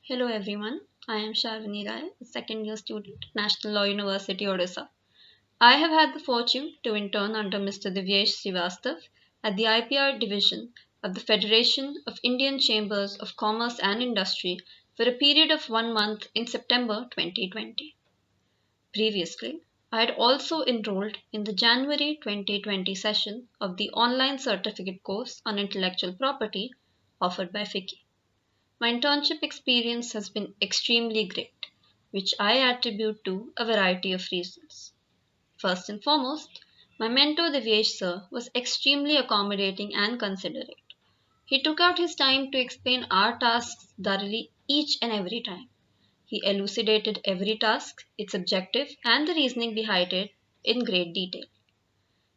Hello everyone, I am Sharvani Rai, a second year student, National Law University, Odisha. I have had the fortune to intern under Mr. Divyesh Srivastav at the IPR division of the Federation of Indian Chambers of Commerce and Industry for a period of 1 month in September 2020. Previously, I had also enrolled in the January 2020 session of the online certificate course on intellectual property offered by FICCI. My internship experience has been extremely great, which I attribute to a variety of reasons. First and foremost, my mentor Divyesh sir was extremely accommodating and considerate. He took out his time to explain our tasks thoroughly each and every time. He elucidated every task, its objective, and the reasoning behind it in great detail.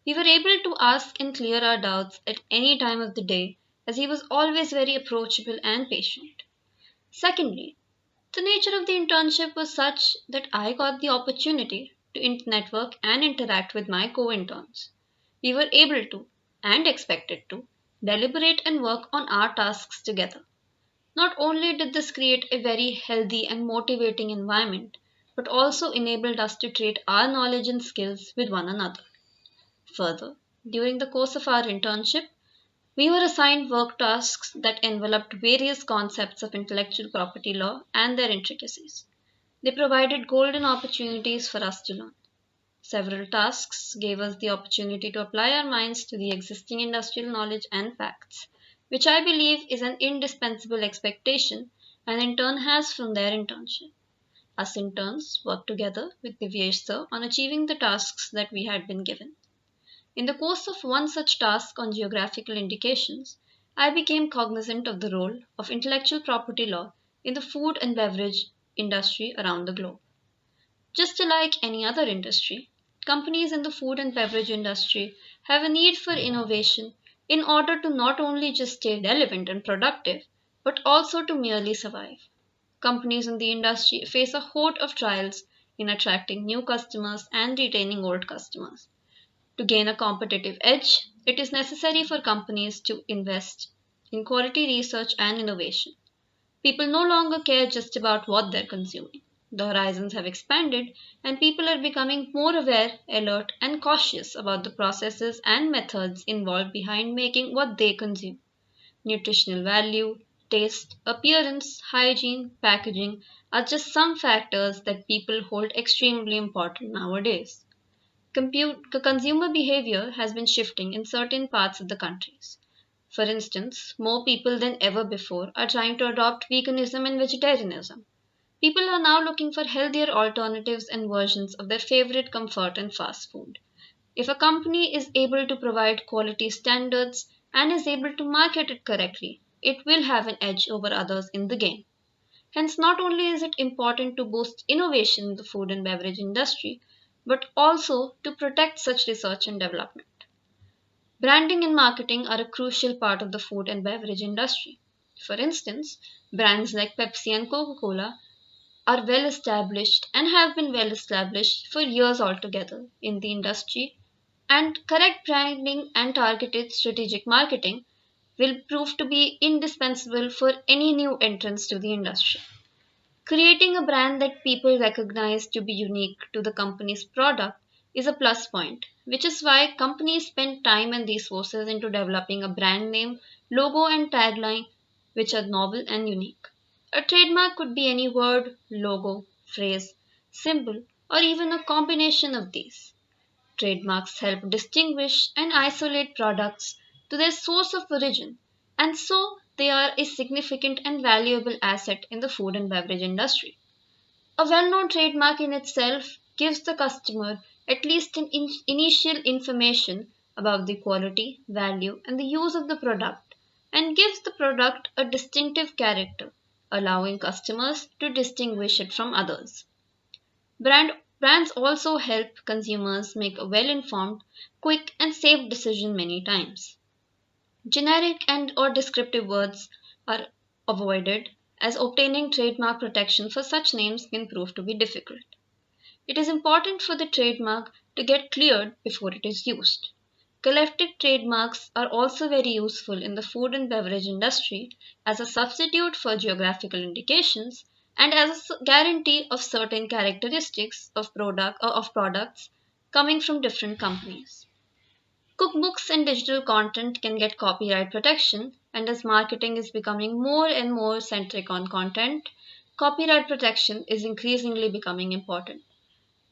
We were able to ask and clear our doubts at any time of the day, as he was always very approachable and patient. Secondly, the nature of the internship was such that I got the opportunity to network and interact with my co interns. We were able to, and expected to, deliberate and work on our tasks together. Not only did this create a very healthy and motivating environment, but also enabled us to trade our knowledge and skills with one another. Further, during the course of our internship, we were assigned work tasks that enveloped various concepts of intellectual property law and their intricacies. They provided golden opportunities for us to learn. Several tasks gave us the opportunity to apply our minds to the existing industrial knowledge and facts, which I believe is an indispensable expectation an intern has from their internship. Us interns worked together with Divyesh sir on achieving the tasks that we had been given. In the course of one such task on geographical indications, I became cognizant of the role of intellectual property law in the food and beverage industry around the globe. Just like any other industry, companies in the food and beverage industry have a need for innovation in order to not only just stay relevant and productive, but also to merely survive. Companies in the industry face a host of trials in attracting new customers and retaining old customers. To gain a competitive edge, it is necessary for companies to invest in quality research and innovation. People no longer care just about what they're consuming. The horizons have expanded, and people are becoming more aware, alert, and cautious about the processes and methods involved behind making what they consume. Nutritional value, taste, appearance, hygiene, packaging are just some factors that people hold extremely important nowadays. Consumer behavior has been shifting in certain parts of the countries. For instance, more people than ever before are trying to adopt veganism and vegetarianism. People are now looking for healthier alternatives and versions of their favorite comfort and fast food. If a company is able to provide quality standards and is able to market it correctly, it will have an edge over others in the game. Hence, not only is it important to boost innovation in the food and beverage industry, but also to protect such research and development. Branding and marketing are a crucial part of the food and beverage industry. For instance, brands like Pepsi and Coca Cola are well established and have been well established for years altogether in the industry, and correct branding and targeted strategic marketing will prove to be indispensable for any new entrants to the industry. Creating a brand that people recognize to be unique to the company's product is a plus point, which is why companies spend time and resources into developing a brand name, logo, and tagline which are novel and unique. A trademark could be any word, logo, phrase, symbol, or even a combination of these. Trademarks help distinguish and isolate products to their source of origin, and so they are a significant and valuable asset in the food and beverage industry. A well known trademark in itself gives the customer at least an initial information about the quality, value, and the use of the product, and gives the product a distinctive character, allowing customers to distinguish it from others. Brands also help consumers make a well informed, quick, and safe decision many times. Generic and or descriptive words are avoided as obtaining trademark protection for such names can prove to be difficult. It is important for the trademark to get cleared before it is used. Collective trademarks are also very useful in the food and beverage industry as a substitute for geographical indications and as a guarantee of certain characteristics of products coming from different companies. Cookbooks and digital content can get copyright protection, and as marketing is becoming more and more centric on content, copyright protection is increasingly becoming important.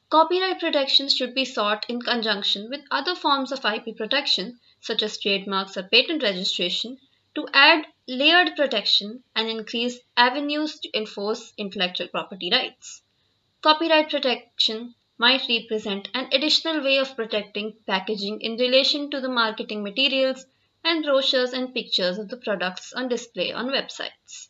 Copyright protection should be sought in conjunction with other forms of IP protection, such as trademarks or patent registration, to add layered protection and increase avenues to enforce intellectual property rights. Copyright protection might represent an additional way of protecting packaging in relation to the marketing materials and brochures and pictures of the products on display on websites.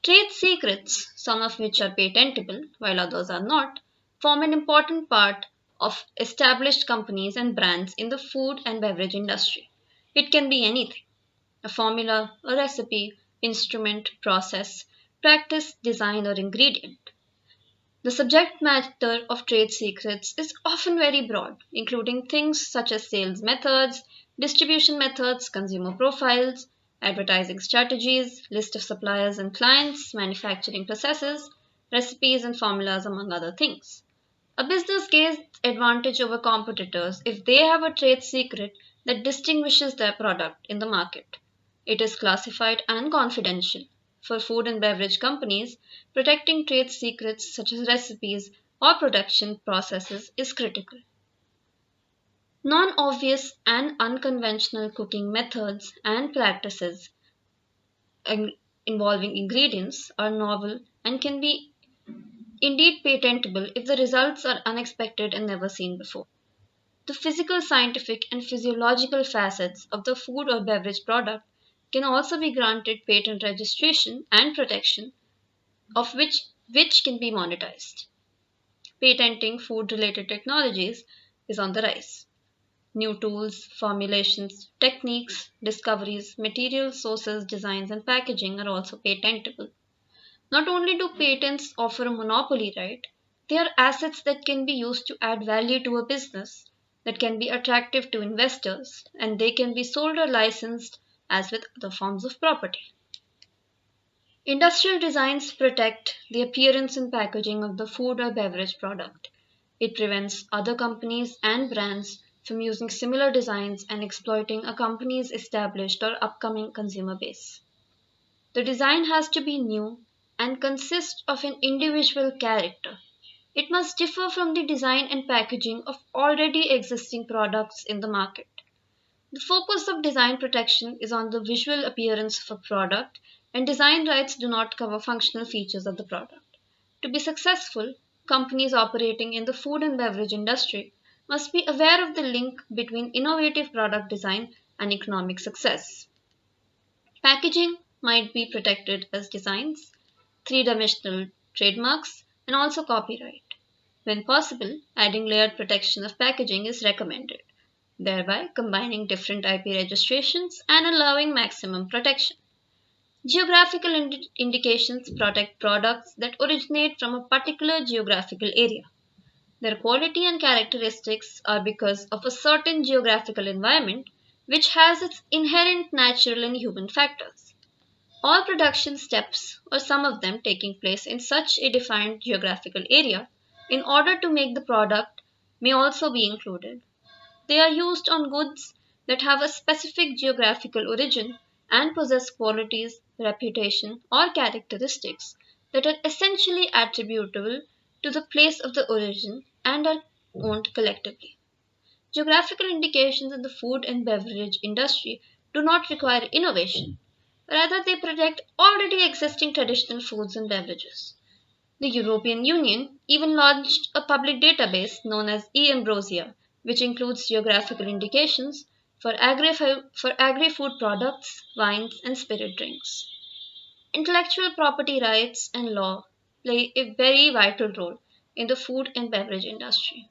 Trade secrets, some of which are patentable while others are not, form an important part of established companies and brands in the food and beverage industry. It can be anything: a formula, a recipe, instrument, process, practice, design, or ingredient. The subject matter of trade secrets is often very broad, including things such as sales methods, distribution methods, consumer profiles, advertising strategies, list of suppliers and clients, manufacturing processes, recipes, and formulas, among other things. A business gains advantage over competitors if they have a trade secret that distinguishes their product in the market. It is classified and confidential. For food and beverage companies, protecting trade secrets such as recipes or production processes is critical. Non obvious and unconventional cooking methods and practices in- involving ingredients are novel and can be indeed patentable if the results are unexpected and never seen before. The physical, scientific, and physiological facets of the food or beverage product can also be granted patent registration and protection, of which can be monetized. Patenting food related technologies is on the rise. New tools, formulations, techniques, discoveries, material sources, designs, and packaging are also patentable. Not only do patents offer a monopoly right, they are assets that can be used to add value to a business, that can be attractive to investors, and they can be sold or licensed as with other forms of property. Industrial designs protect the appearance and packaging of the food or beverage product. It prevents other companies and brands from using similar designs and exploiting a company's established or upcoming consumer base. The design has to be new and consist of an individual character. It must differ from the design and packaging of already existing products in the market. The focus of design protection is on the visual appearance of a product, and design rights do not cover functional features of the product. To be successful, companies operating in the food and beverage industry must be aware of the link between innovative product design and economic success. Packaging might be protected as designs, three-dimensional trademarks, and also copyright. When possible, adding layered protection of packaging is recommended, thereby combining different IP registrations and allowing maximum protection. Geographical indications protect products that originate from a particular geographical area. Their quality and characteristics are because of a certain geographical environment which has its inherent natural and human factors. All production steps, or some of them, taking place in such a defined geographical area in order to make the product may also be included. They are used on goods that have a specific geographical origin and possess qualities, reputation, or characteristics that are essentially attributable to the place of the origin and are owned collectively. Geographical indications in the food and beverage industry do not require innovation. Rather, they protect already existing traditional foods and beverages. The European Union even launched a public database known as eAmbrosia, which includes geographical indications for agri food products, wines, and spirit drinks. Intellectual property rights and law play a very vital role in the food and beverage industry.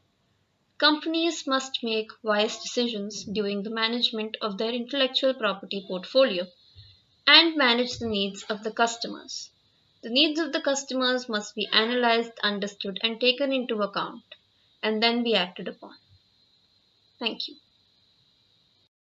Companies must make wise decisions during the management of their intellectual property portfolio and manage the needs of the customers. The needs of the customers must be analyzed, understood, and taken into account, and then be acted upon. Thank you.